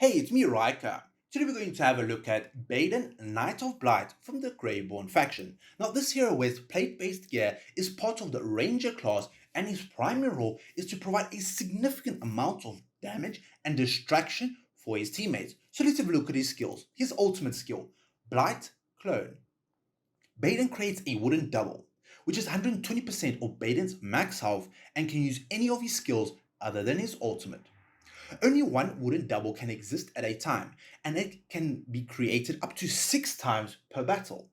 Hey, it's me, Riker. Today we're going to have a look at Baden, Knight of Blight from the Graveborn faction. Now, this hero with plate-based gear is part of the Ranger class, and his primary role is to provide a significant amount of damage and distraction for his teammates. So let's have a look at his skills. His ultimate skill, Blight Clone. Baden creates a wooden double, which is 120% of Baden's max health and can use any of his skills other than his ultimate. Only one wooden double can exist at a time, and it can be created up to 6 times per battle.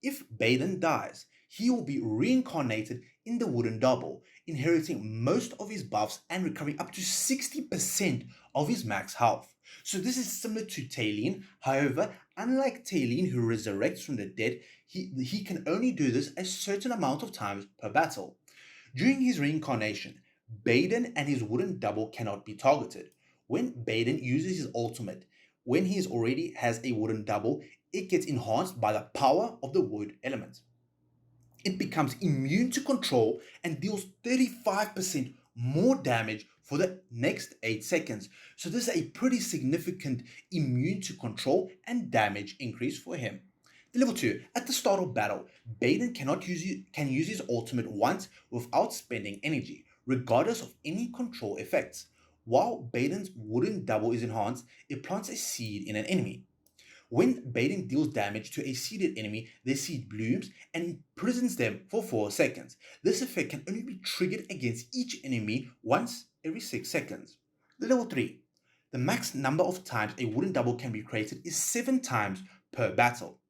If Baden dies, he will be reincarnated in the wooden double, inheriting most of his buffs and recovering up to 60% of his max health. So this is similar to Talene. However, unlike Talene who resurrects from the dead, he can only do this a certain amount of times per battle. During his reincarnation, Baden and his wooden double cannot be targeted. When Baden uses his ultimate, when he already has a wooden double, it gets enhanced by the power of the wood element. It becomes immune to control and deals 35% more damage for the next 8 seconds. So this is a pretty significant immune to control and damage increase for him. Level 2. At the start of battle, Baden can use his ultimate once without spending energy, regardless of any control effects. While Baden's wooden double is enhanced, it plants a seed in an enemy. When Baden deals damage to a seeded enemy, their seed blooms and imprisons them for 4 seconds. This effect can only be triggered against each enemy once every 6 seconds. Level 3. The max number of times a wooden double can be created is 7 times per battle.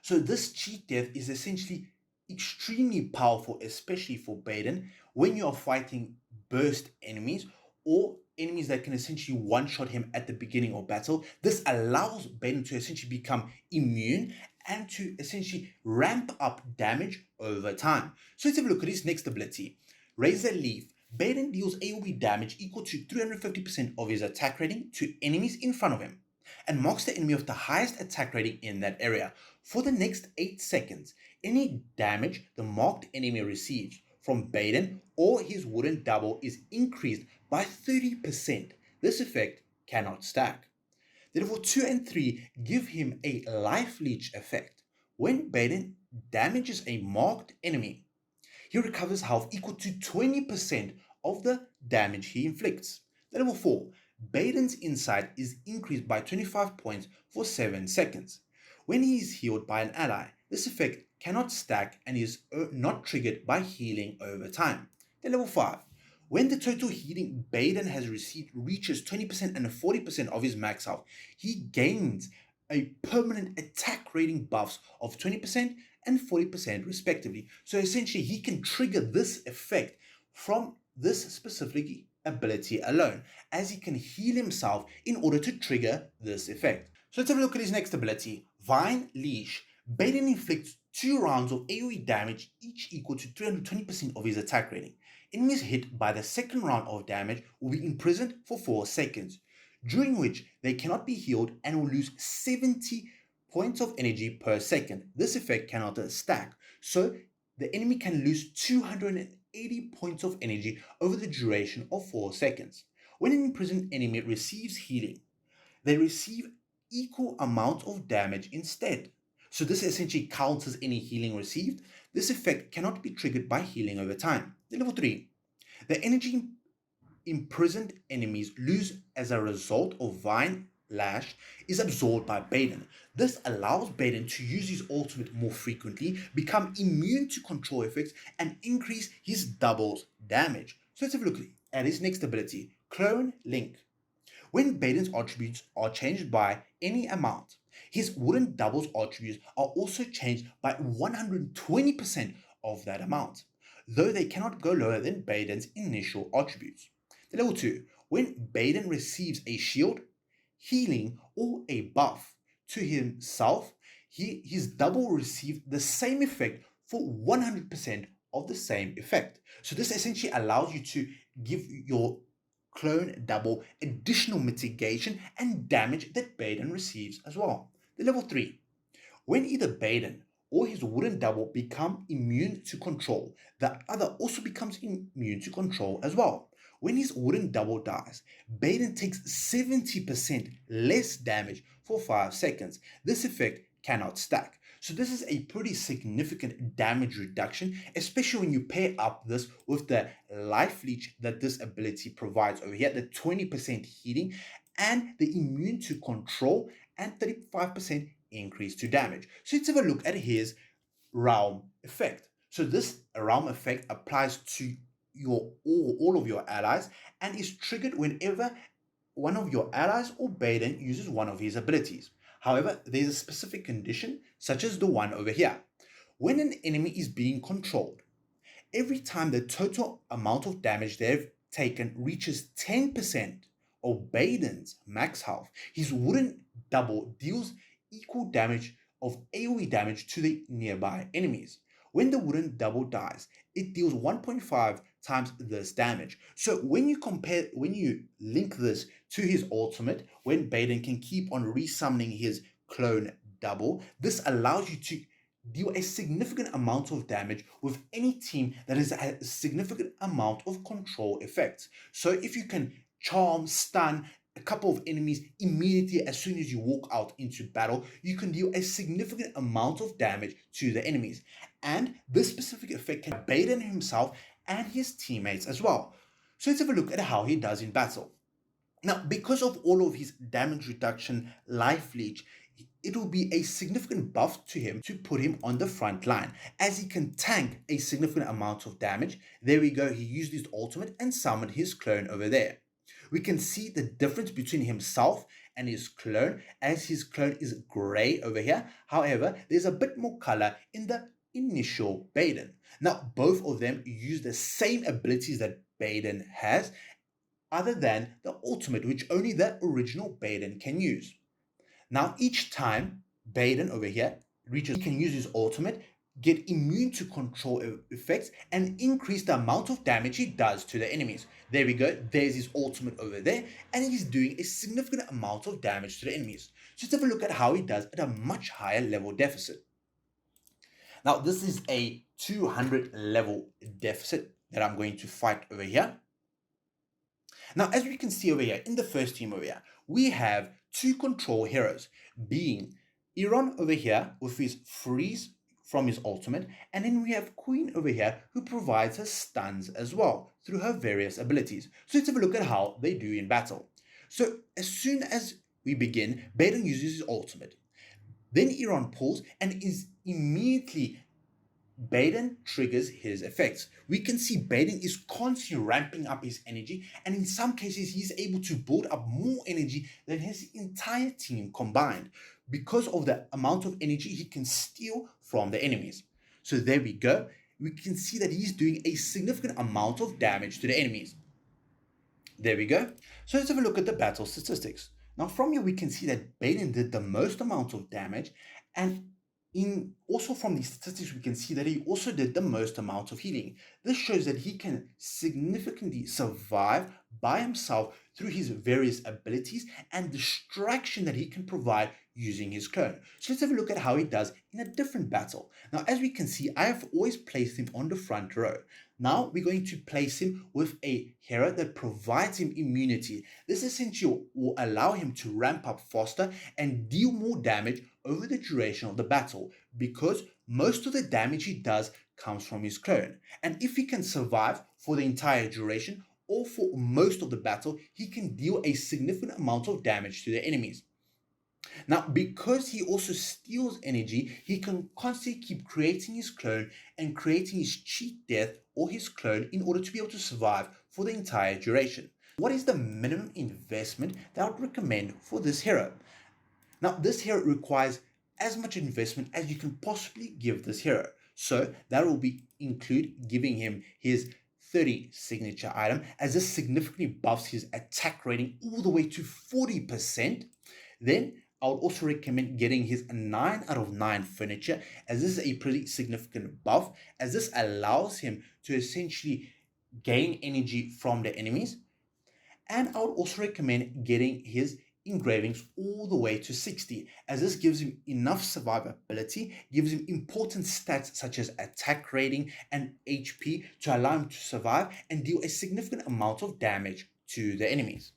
So this cheat death is essentially extremely powerful, especially for Baden when you are fighting burst enemies or enemies that can essentially one-shot him at the beginning of battle. This allows Baden to essentially become immune and to essentially ramp up damage over time. So let's have a look at his next ability. Razor Leaf. Baden deals AoE damage equal to 350% of his attack rating to enemies in front of him and marks the enemy with the highest attack rating in that area. For the next 8 seconds, any damage the marked enemy receives from Baden or his wooden double is increased by 30%. This effect cannot stack. The level 2 and 3 give him a life leech effect. When Baden damages a marked enemy, he recovers health equal to 20% of the damage he inflicts. The level 4, Baden's insight is increased by 25 points for 7 seconds. When he is healed by an ally, this effect cannot stack and is not triggered by healing over time. The level 5, when the total healing Baden has received reaches 20% and 40% of his max health, he gains a permanent attack rating buffs of 20% and 40% respectively. So essentially he can trigger this effect from this specific ability alone, as he can heal himself in order to trigger this effect. So let's have a look at his next ability, Vine Leash. Baden inflicts 2 rounds of AoE damage, each equal to 320% of his attack rating. Enemies hit by the second round of damage will be imprisoned for 4 seconds, during which they cannot be healed and will lose 70 points of energy per second. This effect cannot stack, so the enemy can lose 280 points of energy over the duration of 4 seconds. When an imprisoned enemy receives healing, they receive equal amount of damage instead. So this essentially counters any healing received. This effect cannot be triggered by healing over time. Level 3. The energy imprisoned enemies lose as a result of Vine Lash is absorbed by Baden. This allows Baden to use his ultimate more frequently, become immune to control effects, and increase his double's damage. So let's have a look at his next ability, Clone Link. When Baden's attributes are changed by any amount, his wooden double's attributes are also changed by 120% of that amount, though they cannot go lower than Baden's initial attributes. The level 2, when Baden receives a shield, healing, or a buff to himself, his double will receive the same effect for 100% of the same effect. So this essentially allows you to give your clone double additional mitigation and damage that Baden receives as well. The level 3, when either Baden or his wooden double become immune to control, the other also becomes immune to control as well. When his wooden double dies, Baden takes 70% less damage for 5 seconds. This effect cannot stack. So this is a pretty significant damage reduction, especially when you pair up this with the life leech that this ability provides over here, the 20% healing and the immune to control and 35% increase to damage. So let's have a look at his realm effect. So this realm effect applies to all of your allies and is triggered whenever one of your allies or Baden uses one of his abilities. However, there's a specific condition, such as the one over here. When an enemy is being controlled, every time the total amount of damage they've taken reaches 10% of Baden's max health, his wooden double deals equal damage of AoE damage to the nearby enemies. When the wooden double dies, it deals 1.5 times this damage. So when you link this to his ultimate, when Baden can keep on resummoning his clone double, this allows you to deal a significant amount of damage with any team that has a significant amount of control effects. So if you can charm, stun a couple of enemies immediately as soon as you walk out into battle, you can deal a significant amount of damage to the enemies. And this specific effect can Baden himself and his teammates as well. So let's have a look at how he does in battle. Now, because of all of his damage reduction life leech, it will be a significant buff to him to put him on the front line, as he can tank a significant amount of damage. There we go, he used his ultimate and summoned his clone over there. We can see the difference between himself and his clone, as his clone is grey over here. However, there's a bit more color in the initial Baden. Now, both of them use the same abilities that Baden has, other than the ultimate, which only the original Baden can use. Now, each time Baden over here reaches, he can use his ultimate, get immune to control effects, and increase the amount of damage he does to the enemies. There we go, there's his ultimate over there, and he's doing a significant amount of damage to the enemies. So let's have a look at how he does at a much higher level deficit. Now, this is a 200 level deficit that I'm going to fight over here. Now, as we can see over here, in the first team over here, we have two control heroes, being Iron over here with his freeze from his ultimate, and then we have Queen over here who provides her stuns as well through her various abilities. So let's have a look at how they do in battle. So as soon as we begin, Baden uses his ultimate. Then Iron pulls and is immediately Baden triggers his effects. We can see Baden is constantly ramping up his energy, and in some cases he's able to build up more energy than his entire team combined because of the amount of energy he can steal from the enemies. So there we go. We can see that he's doing a significant amount of damage to the enemies. There we go. So let's have a look at the battle statistics. Now from here we can see that Baden did the most amount of damage, and also from the statistics we can see that he also did the most amount of healing. This shows that he can significantly survive by himself through his various abilities and distraction that he can provide using his clone. So let's have a look at how he does in a different battle. Now as we can see, I have always placed him on the front row. Now we're going to place him with a hero that provides him immunity. This essentially will allow him to ramp up faster and deal more damage over the duration of the battle, because most of the damage he does comes from his clone. And if he can survive for the entire duration or for most of the battle, he can deal a significant amount of damage to the enemies. Now, because he also steals energy, he can constantly keep creating his clone and creating his cheat death or his clone in order to be able to survive for the entire duration. What is the minimum investment that I would recommend for this hero? Now, this hero requires as much investment as you can possibly give this hero. So that will include giving him his 30 signature item, as this significantly buffs his attack rating all the way to 40%. Then I would also recommend getting his 9 out of 9 furniture, as this is a pretty significant buff, as this allows him to essentially gain energy from the enemies. And I would also recommend getting his engravings all the way to 60, as this gives him enough survivability, gives him important stats such as attack rating and HP to allow him to survive and deal a significant amount of damage to the enemies.